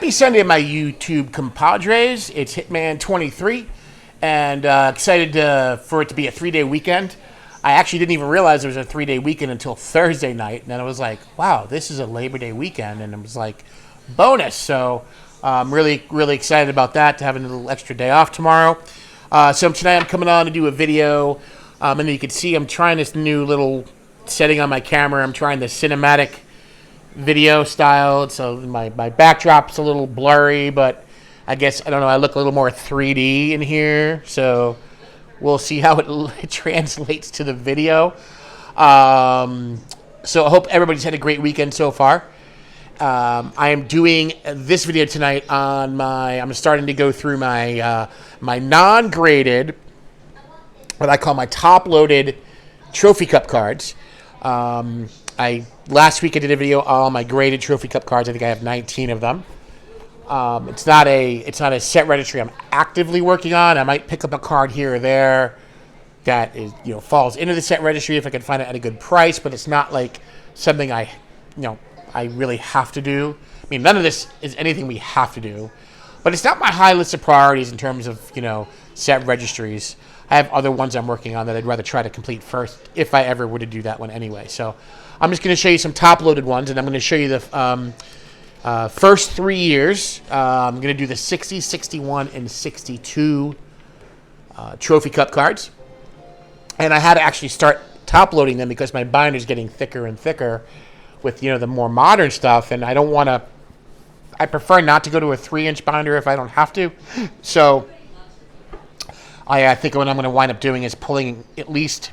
Happy Sunday, my YouTube compadres. It's Hitman23, and excited for it to be a 3-day weekend. I actually didn't even realize it was a 3-day weekend until Thursday night, and then I was like, wow, this is a Labor Day weekend, and it was like, bonus. So I'm really excited about that, to have a little extra day off tomorrow. So tonight I'm coming on to do a video, and you can see I'm trying this new little setting on my camera. I'm trying the cinematic video style, so my backdrop's a little blurry, but I guess, I don't know, I look a little more 3D in here, so we'll see how it translates to the video. So I hope everybody's had a great weekend so far. I am doing this video tonight on I'm starting to go through my my non-graded, what I call my top-loaded trophy cup cards. Last week I did a video on my graded trophy cup cards. I think I have 19 of them. It's not a set registry I'm actively working on. I might pick up a card here or there that is, falls into the set registry if I can find it at a good price, but it's not like something I really have to do. I mean, none of this is anything we have to do, but it's not my high list of priorities in terms of, set registries. I have other ones I'm working on that I'd rather try to complete first if I ever were to do that one anyway. So I'm just going to show you some top-loaded ones, and I'm going to show you the first 3 years. I'm going to do the 60, 61, and 62 trophy cup cards. And I had to actually start top-loading them because my binder's getting thicker and thicker with, the more modern stuff, and I don't want to... I prefer not to go to a 3-inch binder if I don't have to. So I think what I'm going to wind up doing is pulling at least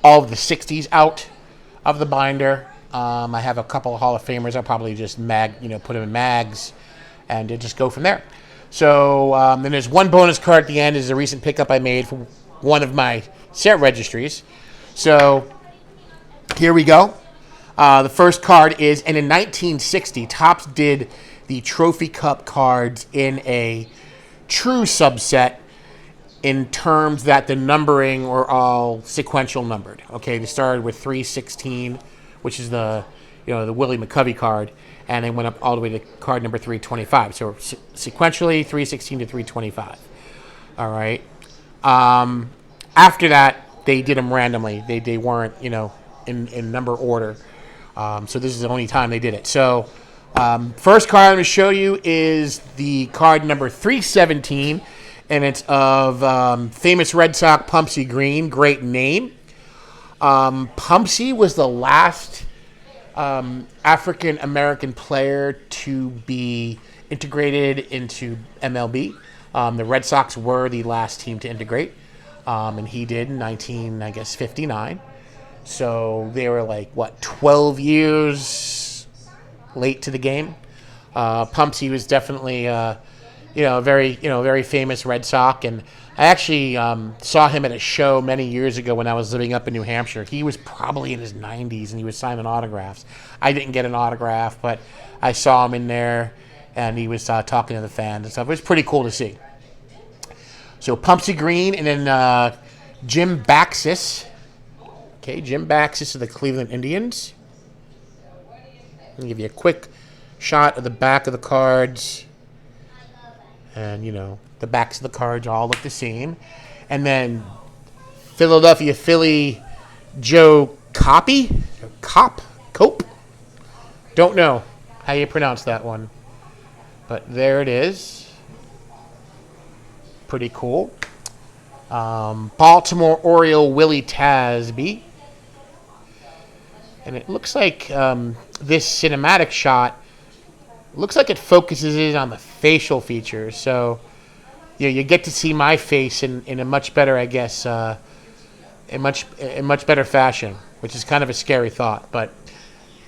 all of the 60s out of the binder. I have a couple of Hall of Famers. I'll probably just put them in mags and just go from there. So then there's one bonus card at the end. Is a recent pickup I made for one of my set registries. So here we go. The first card is, and in 1960, Topps did the Trophy Cup cards in a true subset in terms that the numbering were all sequential numbered. Okay, they started with 316, which is the Willie McCovey card, and they went up all the way to card number 325. So sequentially 316 to 325. All right. After that, they did them randomly. They weren't in number order. So this is the only time they did it. So first card I'm going to show you is the card number 317, and it's of famous Red Sox Pumpsy Green. Great name. Pumpsy was the last African-American player to be integrated into MLB. The Red Sox were the last team to integrate, and he did in 1959. So they were 12 years late to the game. Pumpsy was definitely a very famous Red Sox, and I actually saw him at a show many years ago when I was living up in New Hampshire. He was probably in his 90s, and he was signing autographs. I didn't get an autograph, but I saw him in there, and he was talking to the fans and stuff. It was pretty cool to see. So Pumpsy Green, and then Jim Baxis. Okay, Jim Baxis of the Cleveland Indians. I'll give you a quick shot of the back of the cards. And, the backs of the cards all look the same. And then Philadelphia Philly Joe Cope? Don't know how you pronounce that one. But there it is. Pretty cool. Baltimore Oriole Willie Tasby. And it looks like this cinematic shot looks like it focuses in on the facial features. So you get to see my face in a much better, I guess, in much better fashion, which is kind of a scary thought. But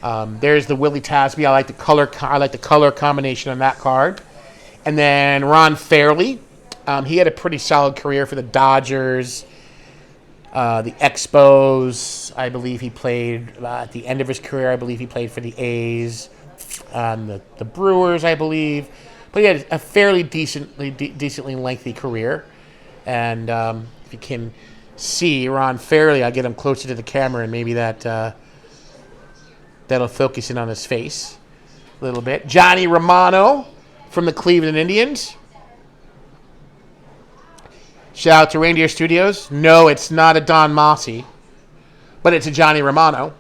there's the Willie Tasby. I like the color combination on that card. And then Ron Fairley. He had a pretty solid career for the Dodgers, the Expos. I believe he played at the end of his career. I believe he played for the A's, the Brewers, I believe. But he had a fairly decently lengthy career. And if you can see Ron Fairley, I'll get him closer to the camera, and maybe that'll focus in on his face. a little bit. Johnny Romano from the Cleveland Indians. Shout out to Reindeer Studios. No, it's not a Don Mossy, but it's a Johnny Romano.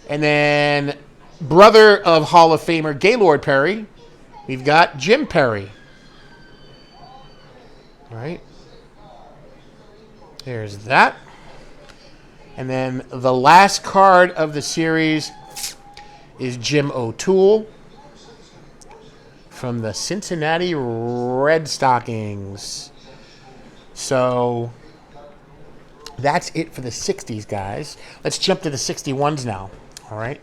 And then brother of Hall of Famer Gaylord Perry, we've got Jim Perry. All right. There's that. And then the last card of the series is Jim O'Toole from the Cincinnati Red Stockings. So that's it for the 60s, guys. Let's jump to the 61s now. All right.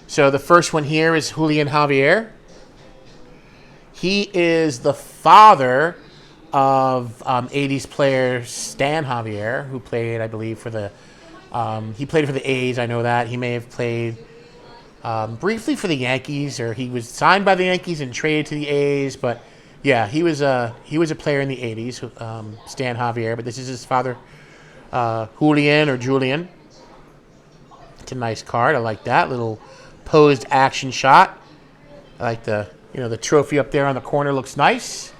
So the first one here is Julian Javier. He is the father of 80s player Stan Javier, who played, I believe, for the he played for the A's. I know that. He may have played briefly for the Yankees, or he was signed by the Yankees and traded to the A's. But yeah, he was a player in the 80s, Stan Javier. But this is his father, Julian or Julian. It's a nice card. I like that little posed action shot. I like the trophy up there on the corner looks nice.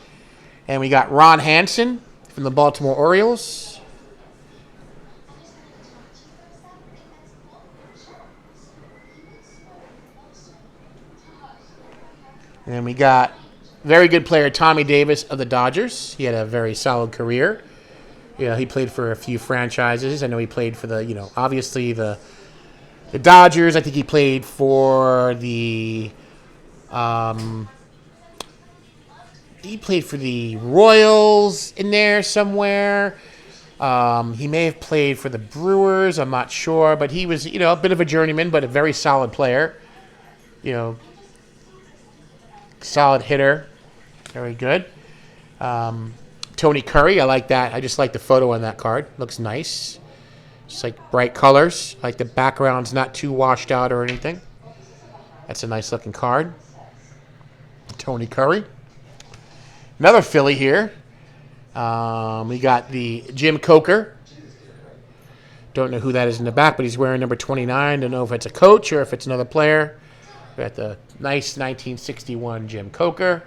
And we got Ron Hansen from the Baltimore Orioles. And we got very good player Tommy Davis of the Dodgers. He had a very solid career. He played for a few franchises. I know he played for the, obviously the Dodgers. I think he played for the Royals in there somewhere. He may have played for the Brewers. I'm not sure, but he was, a bit of a journeyman, but a very solid player. Solid hitter. Very good. Tony Curry, I like that. I just like the photo on that card. Looks nice. Just like bright colors. Like the background's not too washed out or anything. That's a nice looking card. Tony Curry. Another Philly here. We got the Jim Coker. Don't know who that is in the back, but he's wearing number 29. Don't know if it's a coach or if it's another player. We got the nice 1961 Jim Coker.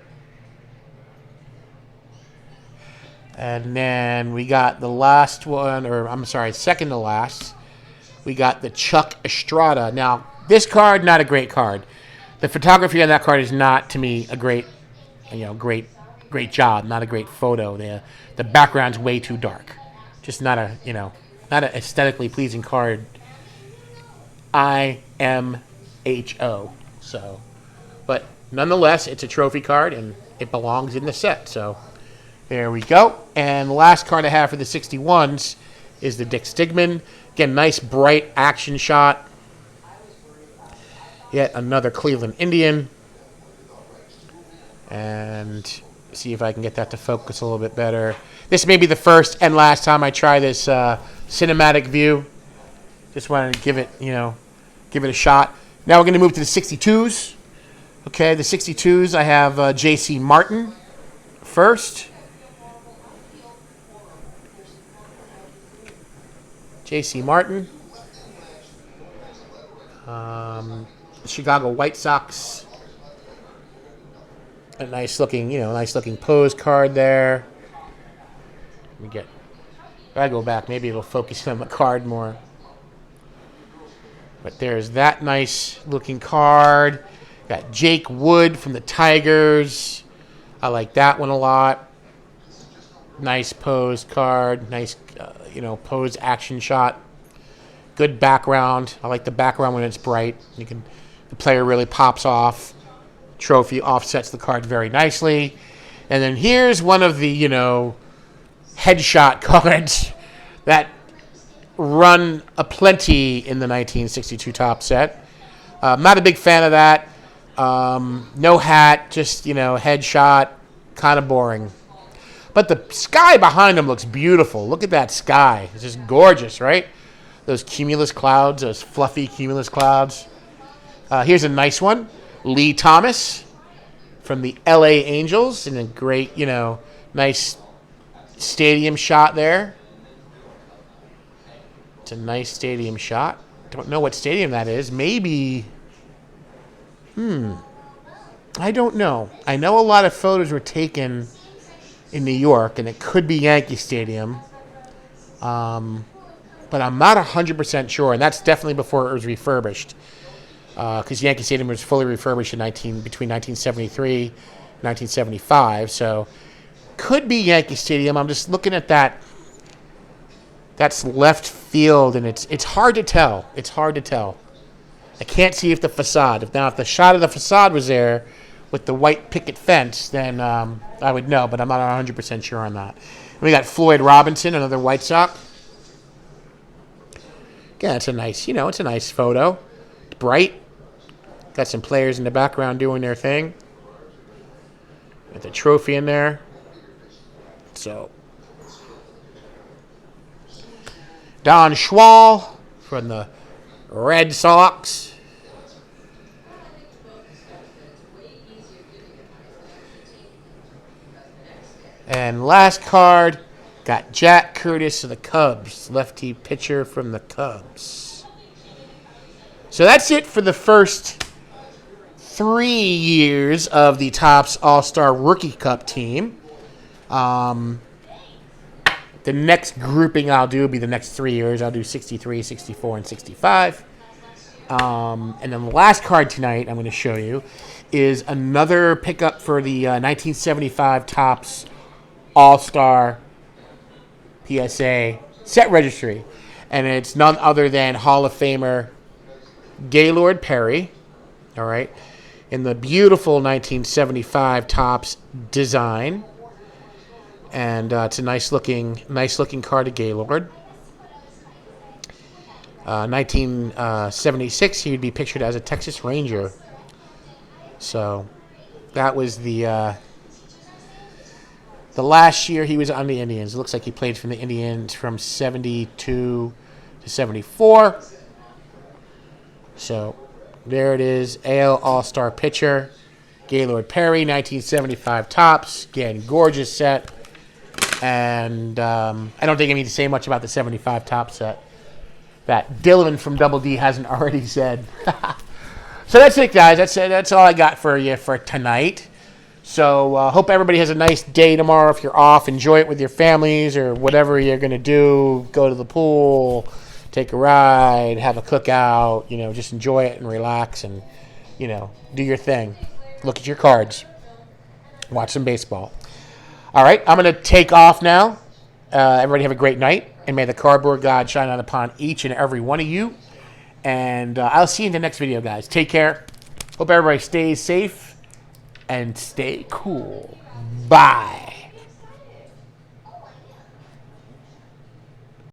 And then we got the last one, second to last. We got the Chuck Estrada. Now, this card, not a great card. The photography on that card is not, to me, a great job. Not a great photo. The background's way too dark. Just not a aesthetically pleasing card. IMHO. So, but nonetheless, it's a trophy card and it belongs in the set. So, there we go. And the last card I have for the 61s is the Dick Stigman. Again, nice bright action shot. Yet another Cleveland Indian. And see if I can get that to focus a little bit better. This may be the first and last time I try this cinematic view. Just wanted to give it a shot. Now we're going to move to the 62s. Okay, the 62s, I have J.C. Martin first. J.C. Martin. Chicago White Sox. A nice looking pose card there. If I go back, maybe it'll focus on the card more. But there's that nice looking card. Got Jake Wood from the Tigers. I like that one a lot. Nice pose card. Nice, pose action shot. Good background. I like the background when it's bright. The player really pops off. Trophy offsets the card very nicely. And then here's one of the, headshot cards that run aplenty in the 1962 top set. Not a big fan of that. No hat, just, headshot, kind of boring. But the sky behind him looks beautiful. Look at that sky. It's just gorgeous, right? Those cumulus clouds, those fluffy cumulus clouds. Here's a nice one. Lee Thomas from the LA Angels. And a great, nice stadium shot there. It's a nice stadium shot. Don't know what stadium that is. Maybe I don't know. I know a lot of photos were taken in New York, and it could be Yankee Stadium. But I'm not 100% sure, and that's definitely before it was refurbished. Because Yankee Stadium was fully refurbished between 1973 and 1975, so could be Yankee Stadium. I'm just looking at that. That's left field, and it's hard to tell. It's hard to tell. I can't see if the facade. If the shot of the facade was there with the white picket fence, then I would know, but I'm not 100% sure on that. We got Floyd Robinson, another White Sox. Yeah, it's a nice photo. It's bright. Got some players in the background doing their thing. Got the trophy in there. So, Don Schwal from the Red Sox. And last card, got Jack Curtis of the Cubs, lefty pitcher from the Cubs. So that's it for the first 3 years of the Topps All-Star Rookie Cup team. The next grouping I'll do will be the next 3 years. I'll do 63, 64, and 65. And then the last card tonight I'm going to show you is another pickup for the 1975 Topps All-Star PSA set registry. And it's none other than Hall of Famer Gaylord Perry. All right. In the beautiful 1975 Topps design. And it's a nice looking card of Gaylord. 1976, he would be pictured as a Texas Ranger. So that was the last year he was on the Indians. It looks like he played for the Indians from 72 to 74. So there it is, AL All-Star pitcher, Gaylord Perry, 1975 Topps. Again, gorgeous set. And I don't think I need to say much about the 75 Topps set that Dylan from Double D hasn't already said. So that's it, guys. That's it. That's all I got for you for tonight. So hope everybody has a nice day tomorrow. If you're off, enjoy it with your families or whatever you're going to do. Go to the pool, take a ride, have a cookout. Just enjoy it and relax and, do your thing. Look at your cards. Watch some baseball. All right, I'm going to take off now. Everybody have a great night, and may the cardboard God shine out upon each and every one of you. And I'll see you in the next video, guys. Take care. Hope everybody stays safe and stay cool. Bye.